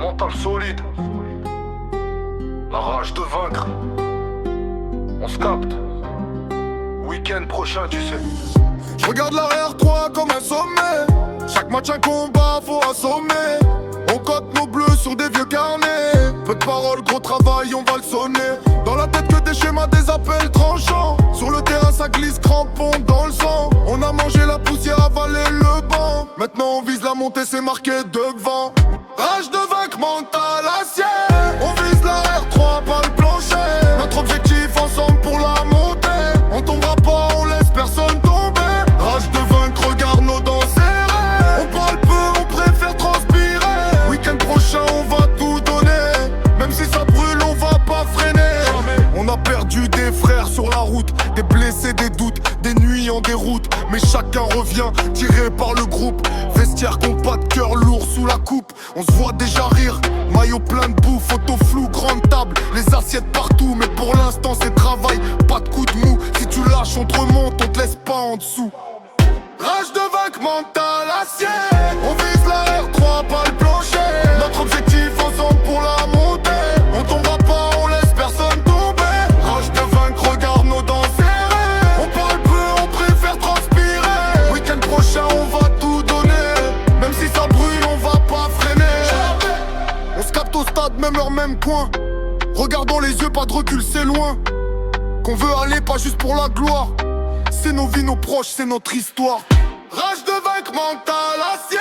mental solide, la rage de vaincre. On se capte. Week-end prochain, tu sais. Je regarde l'arrière 3 comme un sommet. Chaque match un combat, faut assommer. On cote nos bleus sur des vieux carnets. Peu de paroles, gros travail, on va le sonner. Dans la tête que des schémas, des appels tranchants. Sur le terrain ça glisse, crampon dans le sang. On a mangé la poussière, avalé le banc. Maintenant on vise la montée, c'est marqué devant. Rage de vaincre, mental acier. On vise l'arrière 3, pas le plancher. Notre objectif ensemble pour la montée. On tombera pas, on laisse personne tomber. Rage de vaincre, regarde nos dents serrées. On parle peu, on préfère transpirer. Week-end prochain, on va tout donner. Même si ça brûle, on va pas freiner. On a perdu des frères sur la route, des blessés, des doutes, des nuits en déroute. Mais chacun revient, tiré par le groupe. Vestiaire compact, cœur lourd sous la coupe. On se voit déjà rire, maillot plein de boue, photo floue, grande table, les assiettes partout. Mais pour l'instant c'est travail, pas de coup de mou. Si tu lâches, on te remonte, on te laisse pas en dessous. Rage de vaincre, mental acier. On vise la R3, pas le plancher. Notre objectif ensemble pour la montée. On tombera pas, on laisse personne tomber. Rage de vaincre, regarde nos dents serrées. On parle peu, on préfère transpirer. Week-end prochain, on va tout donner. Même si ça brûle, on va pas freiner. On se capte au stade, même heure, même coin. Regardons les yeux, pas de recul, c'est loin. Qu'on veut aller, pas juste pour la gloire. C'est nos vies, nos proches, c'est notre histoire. Rage de vaincre, mental acier.